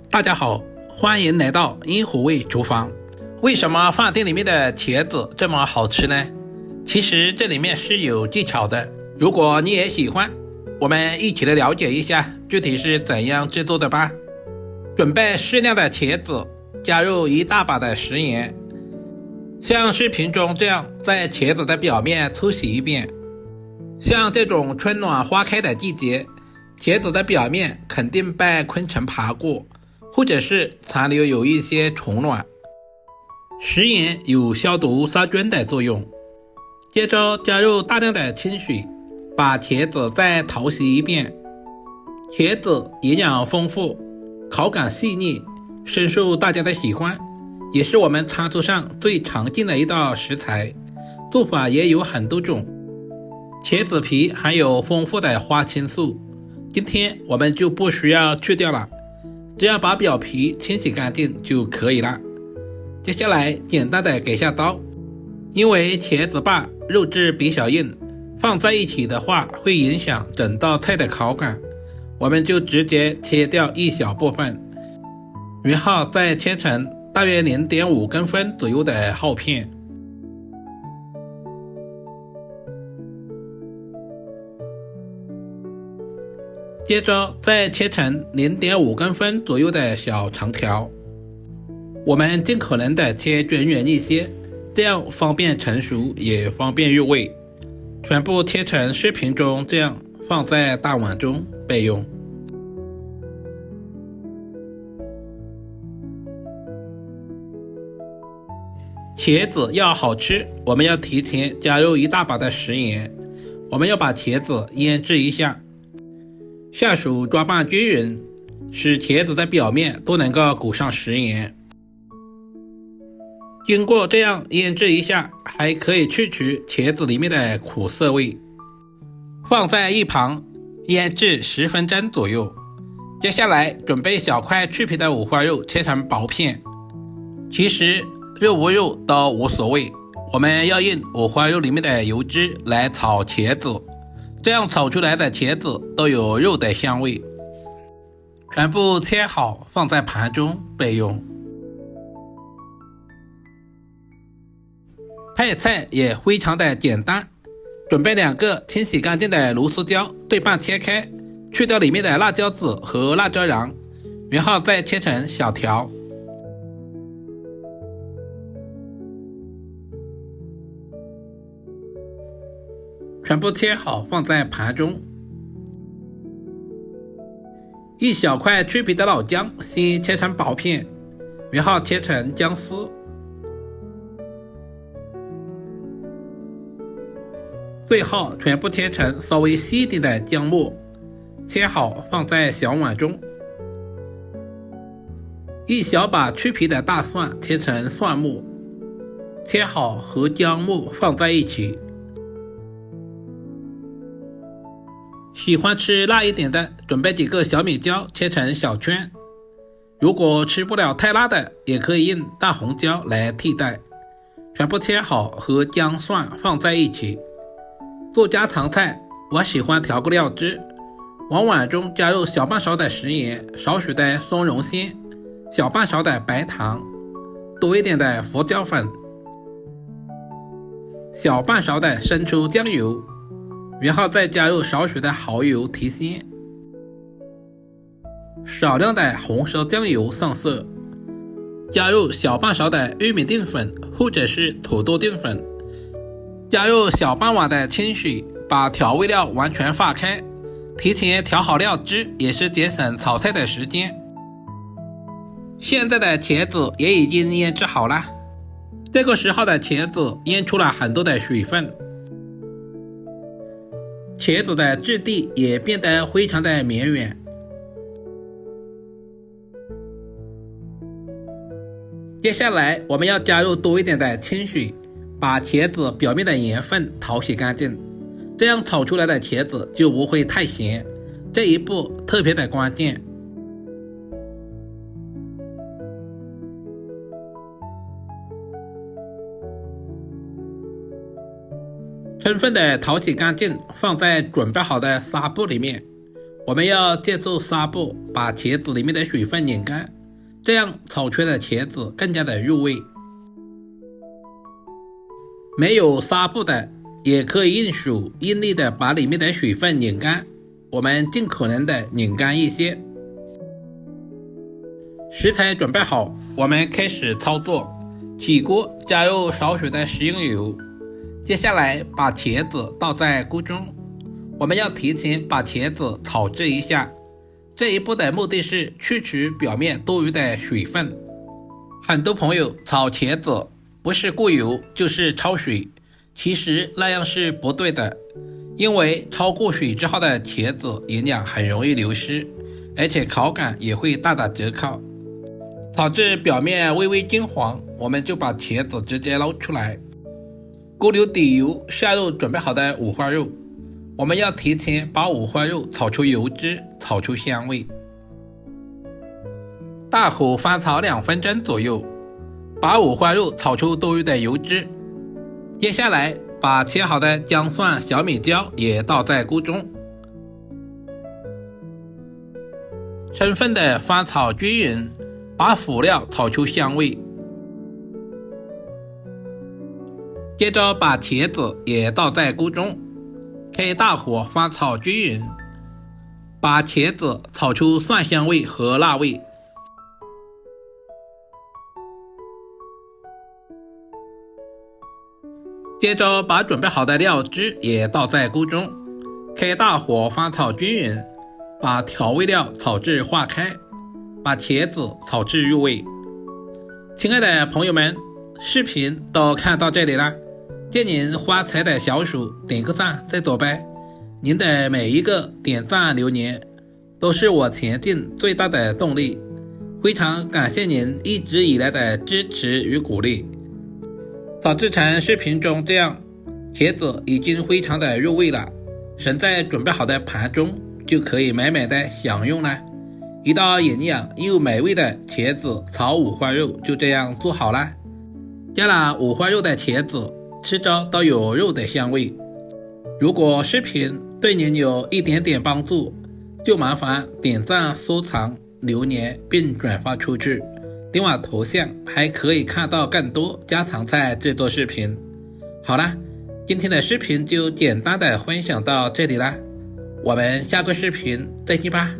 大家好，欢迎来到英虎味厨房。为什么饭店里面的茄子这么好吃呢？其实这里面是有技巧的，如果你也喜欢，我们一起来了解一下具体是怎样制作的吧。准备适量的茄子，加入一大把的食盐，像视频中这样在茄子的表面粗洗一遍。像这种春暖花开的季节，茄子的表面肯定被昆虫爬过，或者是残留有一些虫卵。食盐有消毒杀菌的作用。接着加入大量的清水，把茄子再淘洗一遍。茄子营养丰富，口感细腻，深受大家的喜欢，也是我们餐桌上最常见的一道食材。做法也有很多种。茄子皮含有丰富的花青素，今天我们就不需要去掉了，只要把表皮清洗干净就可以了。接下来简单的给下刀，因为茄子瓣肉质比较硬，放在一起的话会影响整道菜的口感，我们就直接切掉一小部分，然后再切成大约 0.5 公分左右的厚片。接着再切成 0.5 公分左右的小长条，我们尽可能的切均匀一些，这样方便成熟也方便入味。全部切成视频中这样，放在大碗中备用。茄子要好吃，我们要提前加入一大把的食盐。我们要把茄子腌制一下，下手抓拌均匀，使茄子的表面都能够裹上食盐。经过这样腌制一下，还可以去除茄子里面的苦涩味，放在一旁腌制10分钟左右。接下来准备小块去皮的五花肉，切成薄片。其实肉不肉都无所谓，我们要用五花肉里面的油脂来炒茄子，这样炒出来的茄子都有肉的香味。全部切好放在盘中备用。配菜也非常的简单，准备2个清洗干净的螺丝椒，对半切开，去掉里面的辣椒籽和辣椒瓤，然后再切成小条。全部切好放在盘中。一小块去皮的老姜，先切成薄片，然后切成姜丝。最后全部切成稍微细一点的姜末，切好放在小碗中。一小把去皮的大蒜切成蒜末，切好和姜末放在一起。喜欢吃辣一点的，准备几个小米椒切成小圈。如果吃不了太辣的，也可以用大红椒来替代。全部切好和姜蒜放在一起。做家常菜，我喜欢调个料汁，往碗中加入小半勺的食盐，少许的松茸鲜，小半勺的白糖，多一点的胡椒粉，小半勺的生抽酱油，然后再加入少许的蚝油提鲜，少量的红烧酱油上色，加入小半勺的玉米淀粉或者是土豆淀粉，加入小半碗的清水，把调味料完全化开，提前调好料汁也是节省炒菜的时间。现在的茄子也已经腌制好了，这个时候的茄子腌出了很多的水分，茄子的质地也变得非常的绵软。接下来我们要加入多一点的清水，把茄子表面的盐分淘洗干净，这样炒出来的茄子就不会太咸，这一步特别的关键。充分的淘洗干净，放在准备好的纱布里面。我们要借助纱布把茄子里面的水分拧干，这样炒出来的茄子更加的入味。没有纱布的也可以用手用力的把里面的水分拧干，我们尽可能的拧干一些。食材准备好，我们开始操作。起锅加入少许的食用油，接下来把茄子倒在锅中。我们要提前把茄子炒制一下，这一步的目的是去除表面多余的水分。很多朋友炒茄子不是过油就是焯水，其实那样是不对的，因为焯过水之后的茄子营养很容易流失，而且口感也会大打折扣。炒至表面微微金黄，我们就把茄子直接捞出来。锅留底油，下入准备好的五花肉，我们要提前把五花肉炒出油脂，炒出香味。大火翻炒2分钟左右，把五花肉炒出多余的油脂。接下来把切好的姜蒜、小米椒也倒在锅中，充分的翻炒均匀，把辅料炒出香味。接着把茄子也倒在锅中，开大火翻炒均匀，把茄子炒出蒜香味和辣味。接着把准备好的料汁也倒在锅中，开大火翻炒均匀，把调味料炒至化开，把茄子炒至入味。亲爱的朋友们，视频都看到这里了，借您发财的小手点个赞再走呗，您的每一个点赞留言都是我前进最大的动力，非常感谢您一直以来的支持与鼓励。炒制成视频中这样，茄子已经非常的入味了，盛在准备好的盘中就可以美美的享用了。一道营养又美味的茄子炒五花肉就这样做好了。加了五花肉的茄子吃着都有肉的香味。如果视频对您有一点点帮助，就麻烦点赞、收藏、留言并转发出去。点我头像还可以看到更多家常菜制作视频。好了，今天的视频就简单的分享到这里啦，我们下个视频再见吧。